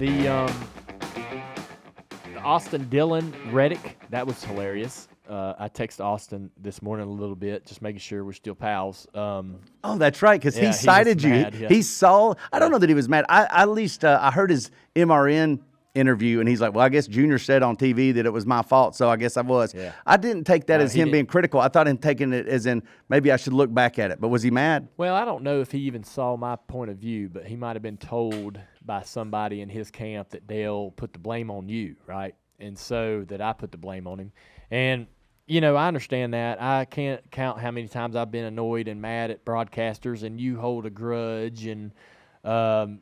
The Austin Dillon Reddick, that was hilarious. I texted Austin this morning a little bit, just making sure we're still pals. Oh, that's right, because Yeah, he cited he was you. mad, yeah. He saw. I don't know that he was mad. I at least I heard his MRN interview, and he's like, "Well, I guess Junior said on TV that it was my fault, so I guess I was." Yeah. I didn't take that No, as he him didn't. being critical. I thought him taking it as in maybe I should look back at it. But was he mad? Well, I don't know if he even saw my point of view, but he might have been told by somebody in his camp that they'll put the blame on you, right? And so that I put the blame on him. And, I understand that. I can't count how many times I've been annoyed and mad at broadcasters, and you hold a grudge, and,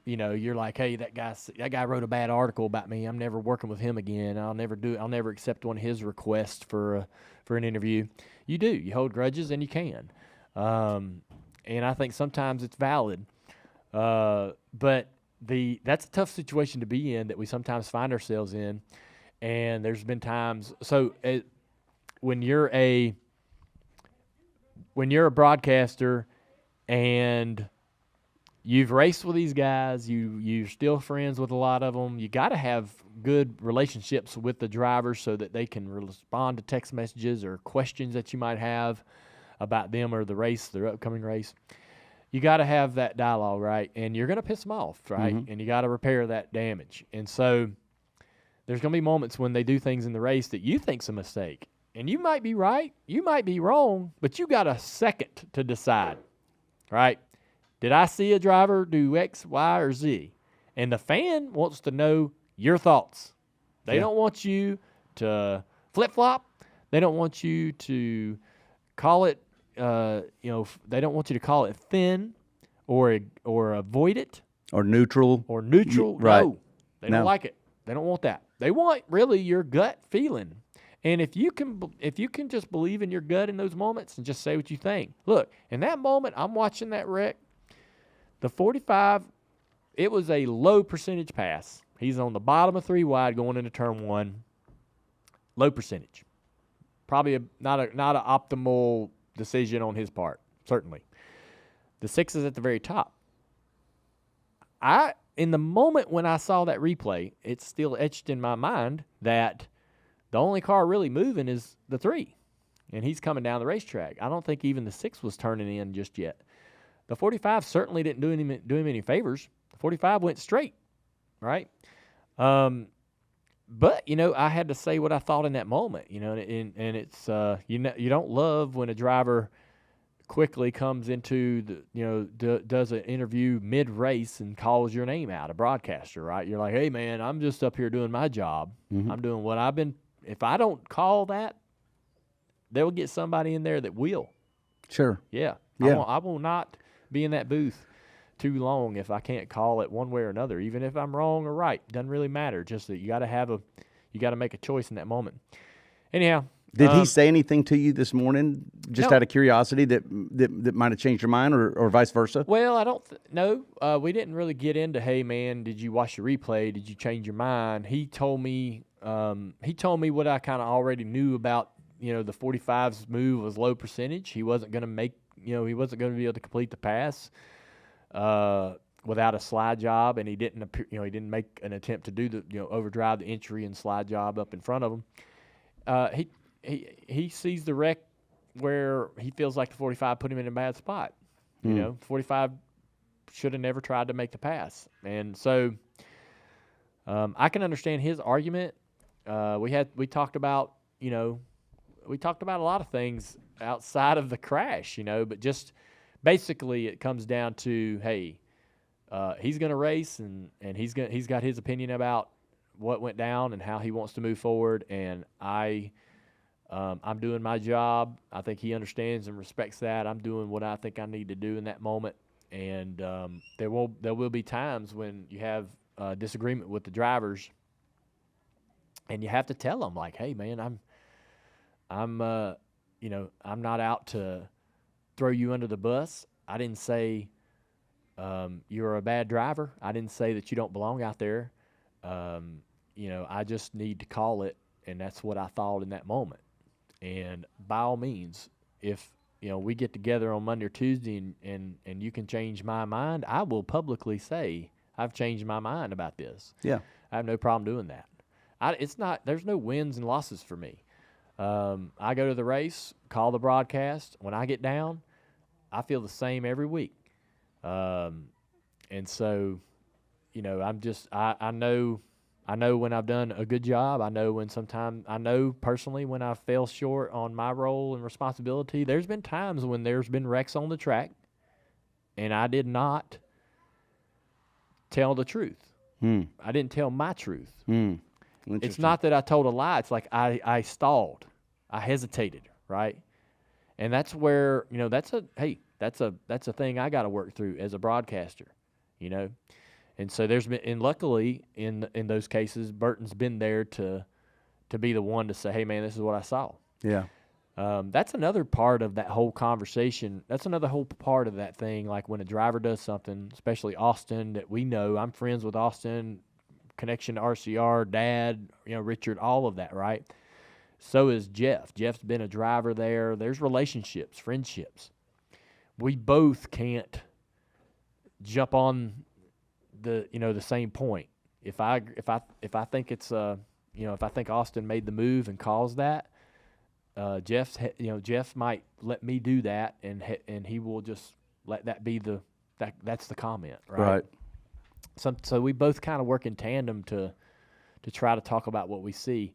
you're like, hey, that guy wrote a bad article about me. I'm never working with him again. I'll never accept one of his requests for an interview. You do. You hold grudges, and you can. And I think sometimes it's valid. But that's a tough situation to be in that we sometimes find ourselves in. And there's been times. So when you're a broadcaster and you've raced with these guys, you're still friends with a lot of them. You got to have good relationships with the drivers so that they can respond to text messages or questions that you might have about them or the race, their upcoming race. You got to have that dialogue, right? And you're going to piss them off, right? Mm-hmm. And you got to repair that damage. And so there's going to be moments when they do things in the race that you think's a mistake. And you might be right, you might be wrong, but you got a second to decide, right? Did I see a driver do X, Y, or Z? And the fan wants to know your thoughts. They don't want you to flip-flop. They don't want you to call it, they don't want you to call it thin or avoid it. Or neutral. Right. No, they don't No. like it. They don't want that. They want really your gut feeling. And if you can just believe in your gut in those moments and just say what you think. Look, in that moment, I'm watching that wreck. The 45, it was a low percentage pass. He's on the bottom of 3 wide going into turn 1. Low percentage. Probably not an optimal decision on his part, certainly. The 6 is at the very top. In the moment when I saw that replay, it's still etched in my mind that the only car really moving is the 3, and he's coming down the racetrack. I don't think even the 6 was turning in just yet. The 45 certainly didn't do him any favors. The 45 went straight, right? But I had to say what I thought in that moment, and it's you don't love when a driver quickly comes into does an interview mid-race and calls your name out, a broadcaster, right? You're like, hey, man, I'm just up here doing my job. Mm-hmm. I'm doing what I've been. If I don't call that, they'll get somebody in there that will. Sure. Yeah. I will not be in that booth too long if I can't call it one way or another, even if I'm wrong or right. Doesn't really matter. Just that you got to make a choice in that moment. Anyhow. Did he say anything to you this morning, just No. out of curiosity, that might have changed your mind, or vice versa? Well, I don't know. We didn't really get into, hey, man, did you watch the replay? Did you change your mind? He told me what I kind of already knew about, the 45's move was low percentage. He wasn't going to be able to complete the pass without a slide job, and he didn't make an attempt to do the, overdrive the entry and slide job up in front of him. He sees the wreck where he feels like the 45 put him in a bad spot. 45 should have never tried to make the pass. And so I can understand his argument. We talked about a lot of things outside of the crash, but just basically it comes down to, hey, he's going to race and he's got his opinion about what went down and how he wants to move forward, and I'm doing my job. I think he understands and respects that. I'm doing what I think I need to do in that moment. And there will be times when you have disagreement with the drivers, and you have to tell them, like, hey, man, I'm not out to throw you under the bus. I didn't say you're a bad driver. I didn't say that you don't belong out there. I just need to call it, and that's what I thought in that moment. And by all means, if we get together on Monday or Tuesday and you can change my mind, I will publicly say I've changed my mind about this. Yeah. I have no problem doing that. There's no wins and losses for me. I go to the race, call the broadcast. When I get down, I feel the same every week. And so, you know, I know when I've done a good job. I know personally when I fell short on my role and responsibility. There's been times when there's been wrecks on the track and I did not tell the truth. I didn't tell my truth. It's not that I told a lie. It's like I stalled. I hesitated, right? And that's where, you know, that's a thing I got to work through as a broadcaster, you know. And so and luckily in those cases, Burton's been there to be the one to say, hey man, this is what I saw. Yeah. That's another part of that whole conversation. That's another whole part of that thing. Like when a driver does something, especially Austin, that we know, I'm friends with Austin, connection to RCR, Dad, you know, Richard, all of that, right? So is Jeff. Jeff's been a driver there. There's relationships, friendships. We both can't jump on the same point. If I think it's if I think Austin made the move and caused that, Jeff might let me do that, and he will just let that be that's the comment, right? So we both kind of work in tandem to try to talk about what we see,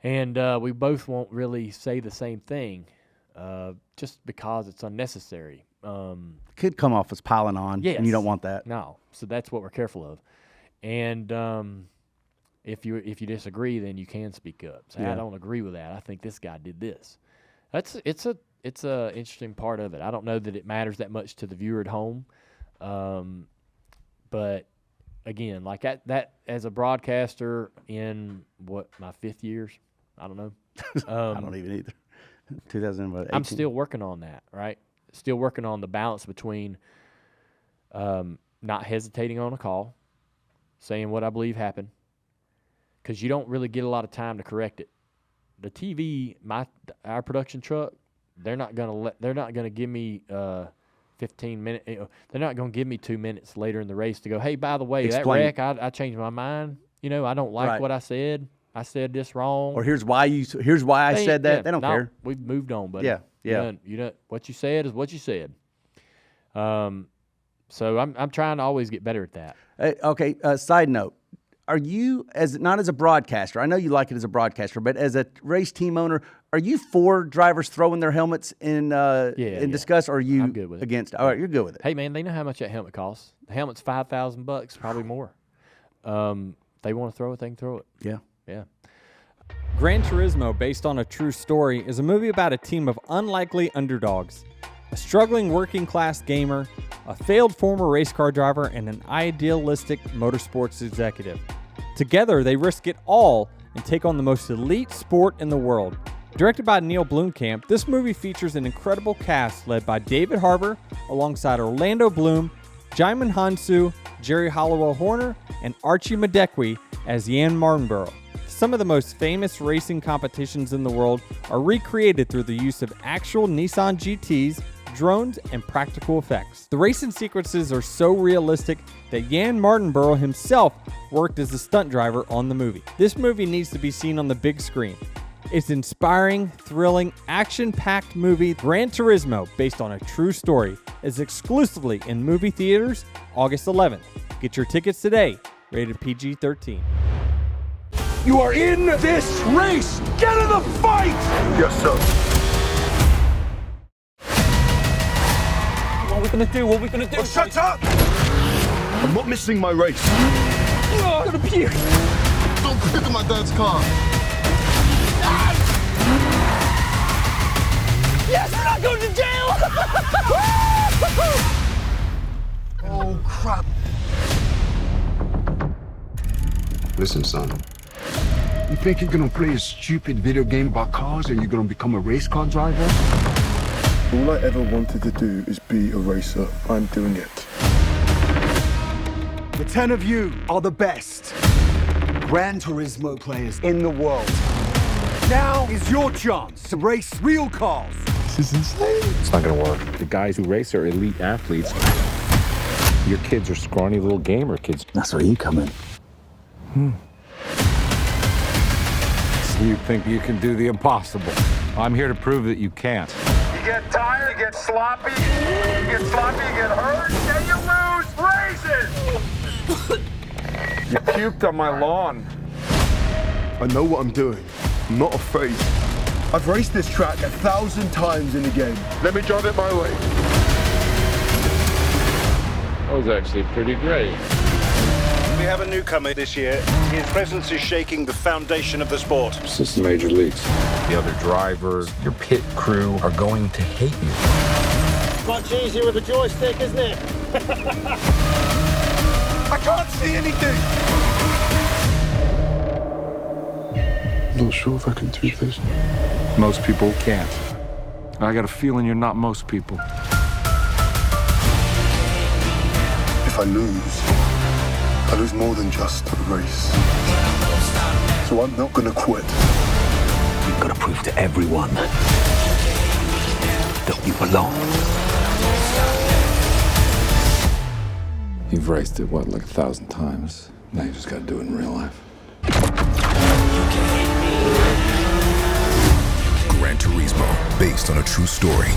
and we both won't really say the same thing, just because it's unnecessary. Could come off as piling on, yes. And you don't want that. No, so that's what we're careful of, and if you disagree, then you can speak up. Say, I don't agree with that. I think this guy did this. It's a interesting part of it. I don't know that it matters that much to the viewer at home, but again, like that as a broadcaster in my 5th years, I don't know. I don't even either. 2018. I'm still working on that, right? Still working on the balance between not hesitating on a call, saying what I believe happened, because you don't really get a lot of time to correct it. The TV, our production truck, they're not gonna give me 15 minutes. They're not gonna give me 2 minutes later in the race to go, hey, by the way, Explain. that wreck, I changed my mind. You know, I don't like what I said. I said this wrong. Or here's why I said that. Yeah, they don't care. We've moved on, buddy. Yeah. You know what you said is what you said. So I'm trying to always get better at that. Okay. Side note: are you not as a broadcaster? I know you like it as a broadcaster, but as a race team owner, are you for drivers throwing their helmets in discuss? Or are you I'm good with it. against? All right, you're good with it. Hey man, they know how much that helmet costs. The helmet's $5,000, probably more. They want to throw it, they can throw it. Yeah. Yeah. Gran Turismo, based on a true story, is a movie about a team of unlikely underdogs. A struggling working-class gamer, a failed former race car driver, and an idealistic motorsports executive. Together, they risk it all and take on the most elite sport in the world. Directed by Neil Blomkamp, this movie features an incredible cast led by David Harbour, alongside Orlando Bloom, Jaimin Hansu, Jerry Hollowell Horner, and Archie Madekwe as Jan Martinborough. Some of the most famous racing competitions in the world are recreated through the use of actual Nissan GTs, drones, and practical effects. The racing sequences are so realistic that Jan Martinborough himself worked as a stunt driver on the movie. This movie needs to be seen on the big screen. It's an inspiring, thrilling, action-packed movie. Gran Turismo, based on a true story, is exclusively in movie theaters August 11th. Get your tickets today. Rated PG-13. You are in this race! Get in the fight! Yes, sir. What are we gonna do? Oh, shut up! I'm not missing my race. Oh, I'm gonna puke. Don't pick up my dad's car. Yes, we're not going to jail! Oh, crap. Listen, son. You think you're gonna play a stupid video game about cars and you're gonna become a race car driver? All I ever wanted to do is be a racer. I'm doing it. The 10 of you are the best Gran Turismo players in the world. Now is your chance to race real cars. This is insane. It's not gonna work. The guys who race are elite athletes. Your kids are scrawny little gamer kids. That's where you come in. You think you can do the impossible. I'm here to prove that you can't. You get tired, you get sloppy, you get hurt, and you lose races! You puked on my lawn. I know what I'm doing. I'm not afraid. I've raced this track 1,000 times in the game. Let me drive it my way. That was actually pretty great. We have a newcomer this year. His presence is shaking the foundation of the sport. Since the major leagues. The other drivers, your pit crew are going to hate you. Much easier with a joystick, isn't it? I can't see anything! I'm not sure if I can do this. Most people can't. I got a feeling you're not most people. If I lose more than just a race. So I'm not gonna quit. You've got to prove to everyone that you belong. You've raced it, what, like 1,000 times? Now you just gotta do it in real life. Gran Turismo, based on a true story.